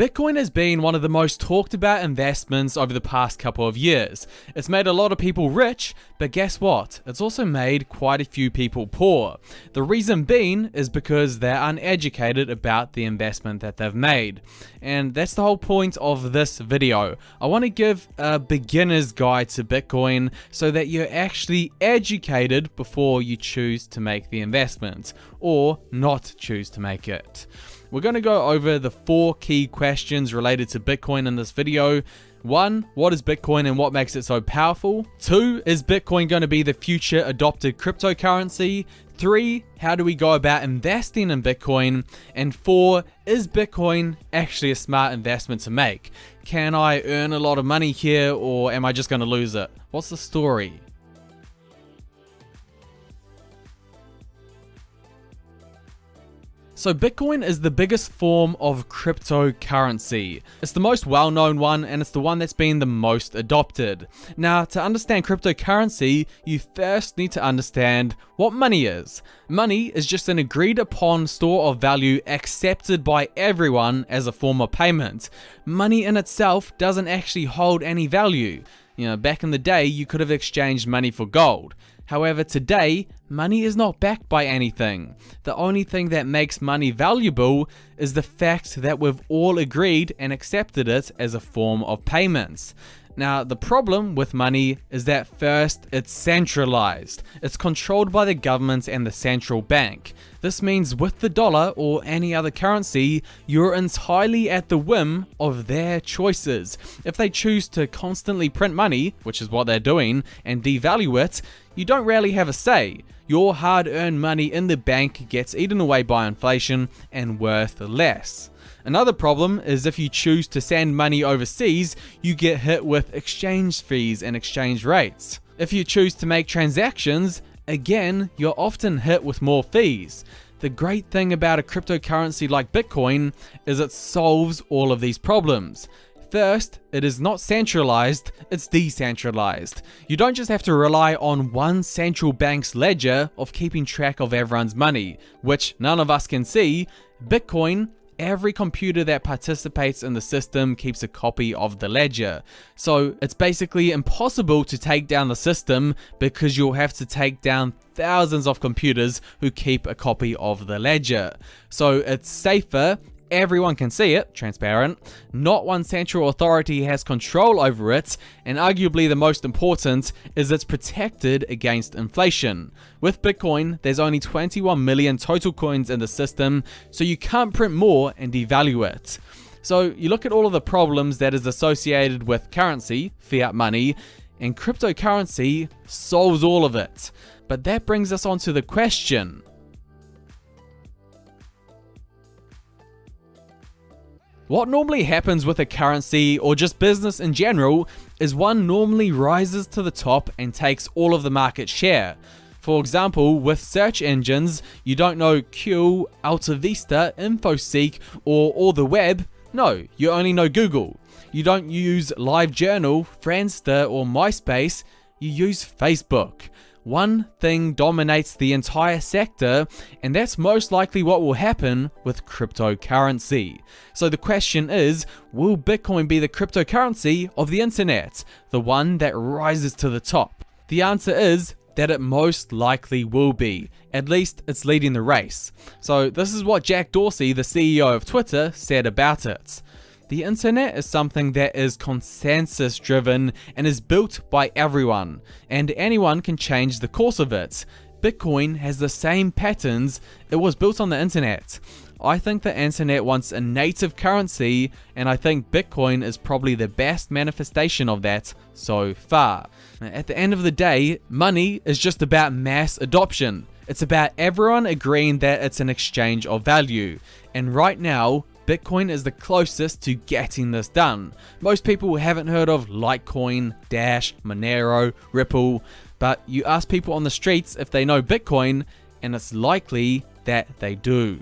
Bitcoin has been one of the most talked about investments over the past couple of years. It's made a lot of people rich, but guess what? It's also made quite a few people poor. The reason being is because they're uneducated about the investment that they've made. And that's the whole point of this video. I want to give a beginner's guide to Bitcoin so that you're actually educated before you choose to make the investment, or not choose to make it. We're going to go over the 4 key questions related to Bitcoin in this video. 1, what is Bitcoin and what makes it so powerful? 2, is Bitcoin going to be the future adopted cryptocurrency? 3, how do we go about investing in Bitcoin? And 4, is Bitcoin actually a smart investment to make? Can I earn a lot of money here, or am I just going to lose it? What's the story? So Bitcoin is the biggest form of cryptocurrency. It's the most well-known one, and it's the one that's been the most adopted. Now, to understand cryptocurrency, you first need to understand what money is. Money is just an agreed upon store of value accepted by everyone as a form of payment. Money in itself doesn't actually hold any value. Back in the day, you could have exchanged money for gold. However, today, money is not backed by anything. The only thing that makes money valuable is the fact that we've all agreed and accepted it as a form of payments. Now, the problem with money is that first, it's centralized. It's controlled by the government and the central bank. This means with the dollar or any other currency, you're entirely at the whim of their choices. If they choose to constantly print money, which is what they're doing, and devalue it, you don't really have a say. Your hard-earned money in the bank gets eaten away by inflation and worth less. Another problem is if you choose to send money overseas, you get hit with exchange fees and exchange rates. If you choose to make transactions, again, you're often hit with more fees. The great thing about a cryptocurrency like Bitcoin is it solves all of these problems. First, it is not centralized, it's decentralized. You don't just have to rely on one central bank's ledger of keeping track of everyone's money, which none of us can see. Bitcoin, every computer that participates in the system keeps a copy of the ledger. So it's basically impossible to take down the system because you'll have to take down thousands of computers who keep a copy of the ledger. So it's safer. Everyone can see it, transparent. Not one central authority has control over it, and arguably the most important is it's protected against inflation. With Bitcoin, there's only 21 million total coins in the system, so you can't print more and devalue it. So you look at all of the problems that is associated with currency, fiat money, and cryptocurrency solves all of it. But that brings us on to the question: what normally happens with a currency or just business in general is one normally rises to the top and takes all of the market share. For example, with search engines, you don't know Q, AltaVista, InfoSeek, or the web. No, you only know Google. You don't use LiveJournal, Friendster, or MySpace. You use Facebook. One thing dominates the entire sector, and that's most likely what will happen with cryptocurrency. So the question is, will Bitcoin be the cryptocurrency of the internet, the one that rises to the top? The answer is that it most likely will be. At least it's leading the race. So this is what Jack Dorsey, the CEO of Twitter, said about it. The internet is something that is consensus driven and is built by everyone, and anyone can change the course of it. Bitcoin has the same patterns. It was built on the internet. I think the internet wants a native currency, and I think Bitcoin is probably the best manifestation of that so far. At the end of the day, money is just about mass adoption. It's about everyone agreeing that it's an exchange of value. And right now, Bitcoin is the closest to getting this done. Most people haven't heard of Litecoin, Dash, Monero, Ripple, but you ask people on the streets if they know Bitcoin, and it's likely that they do.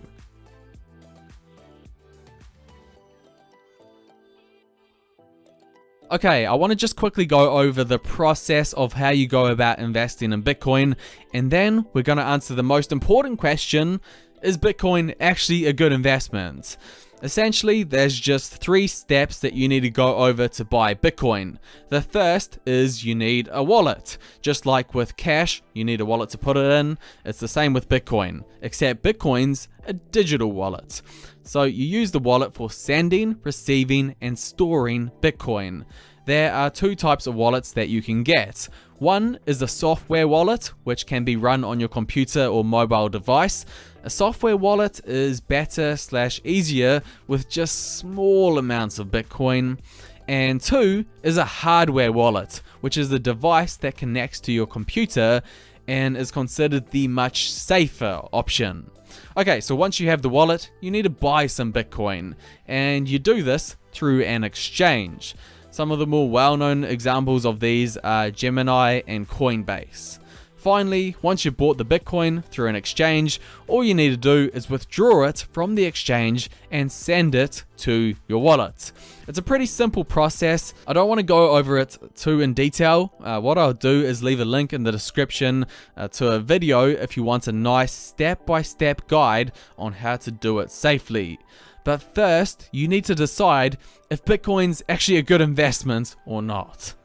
Okay, I want to just quickly go over the process of how you go about investing in Bitcoin, and then we're going to answer the most important question: Is Bitcoin actually a good investment? Essentially, there's just 3 steps that you need to go over to buy Bitcoin. The first is you need a wallet. Just like with cash, you need a wallet to put it in. It's the same with Bitcoin, except Bitcoin's a digital wallet. So you use the wallet for sending, receiving, and storing Bitcoin. There are 2 types of wallets that you can get. One is a software wallet, which can be run on your computer or mobile device. A software wallet is better/easier with just small amounts of Bitcoin. And 2 is a hardware wallet, which is the device that connects to your computer and is considered the much safer option. Okay, so once you have the wallet, you need to buy some Bitcoin, and you do this through an exchange. Some of the more well-known examples of these are Gemini and Coinbase. Finally, once you've bought the Bitcoin through an exchange, all you need to do is withdraw it from the exchange and send it to your wallet. It's a pretty simple process. I don't want to go over it too in detail. What I'll do is leave a link in the description to a video if you want a nice step-by-step guide on how to do it safely. But first, you need to decide if Bitcoin's actually a good investment or not.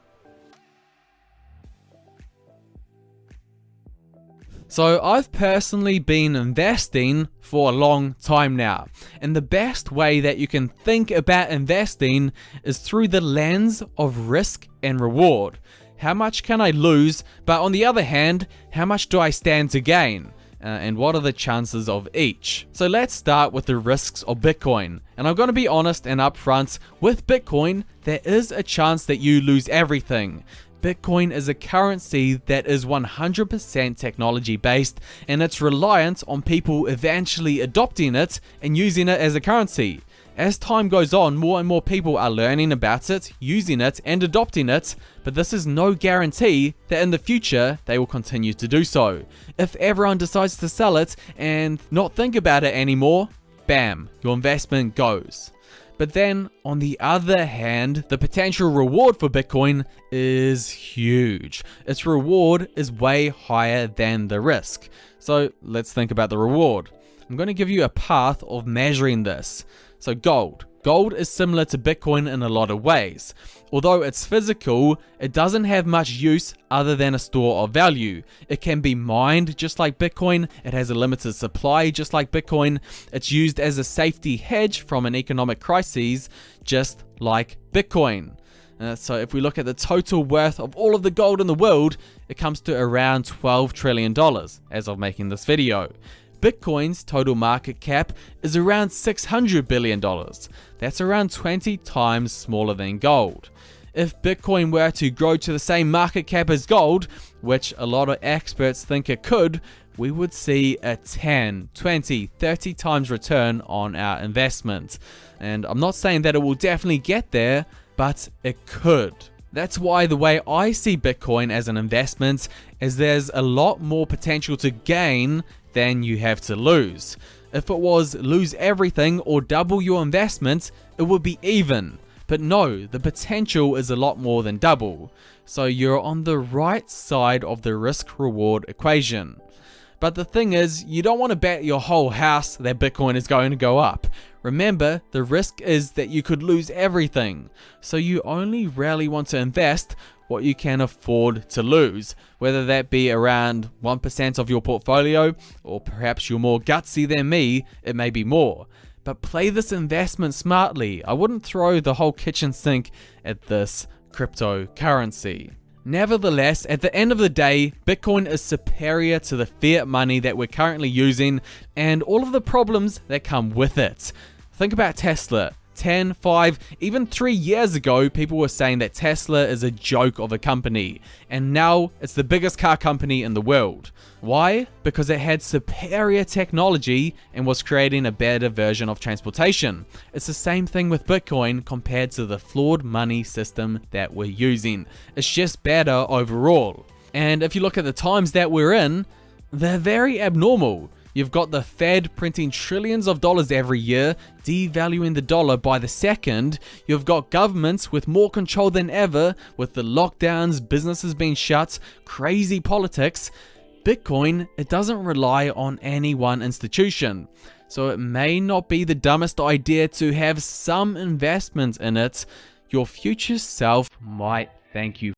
So I've personally been investing for a long time now, and the best way that you can think about investing is through the lens of risk and reward. How much can I lose, but on the other hand, how much do I stand to gain? And what are the chances of each? So let's start with the risks of Bitcoin. And I'm going to be honest and upfront, with Bitcoin, there is a chance that you lose everything. Bitcoin is a currency that is 100% technology based, and it's reliant on people eventually adopting it and using it as a currency. As time goes on, more and more people are learning about it, using it, and adopting it, but this is no guarantee that in the future they will continue to do so. If everyone decides to sell it and not think about it anymore, bam, your investment goes. But then, on the other hand, the potential reward for Bitcoin is huge. Its reward is way higher than the risk. So let's think about the reward. I'm going to give you a path of measuring this. So gold. Gold is similar to Bitcoin in a lot of ways. Although it's physical, it doesn't have much use other than a store of value. It can be mined just like Bitcoin. It has a limited supply just like Bitcoin. It's used as a safety hedge from an economic crisis just like Bitcoin. So if we look at the total worth of all of the gold in the world, it comes to around $12 trillion as of making this video. Bitcoin's total market cap is around $600 billion. That's around 20 times smaller than gold. If Bitcoin were to grow to the same market cap as gold, which a lot of experts think it could, we would see a 10, 20, 30 times return on our investment. And I'm not saying that it will definitely get there, but it could. That's why the way I see Bitcoin as an investment is there's a lot more potential to gain than you have to lose. If it was lose everything or double your investment, it would be even. But no, the potential is a lot more than double. So you're on the right side of the risk-reward equation. But the thing is, you don't want to bet your whole house that Bitcoin is going to go up. Remember, the risk is that you could lose everything. So you only really want to invest what you can afford to lose, whether that be around 1% of your portfolio, or perhaps you're more gutsy than me, it may be more. But play this investment smartly. I wouldn't throw the whole kitchen sink at this cryptocurrency. Nevertheless, at the end of the day, Bitcoin is superior to the fiat money that we're currently using and all of the problems that come with it. Think about Tesla. 10, 5, even 3 years ago, people were saying that Tesla is a joke of a company, and now it's the biggest car company in the world. Why? Because it had superior technology and was creating a better version of transportation. It's the same thing with Bitcoin compared to the flawed money system that we're using. It's just better overall. And if you look at the times that we're in, they're very abnormal. You've got the Fed printing trillions of dollars every year, devaluing the dollar by the second. You've got governments with more control than ever, with the lockdowns, businesses being shut, crazy politics. Bitcoin, it doesn't rely on any one institution, so it may not be the dumbest idea to have some investment in it. Your future self might thank you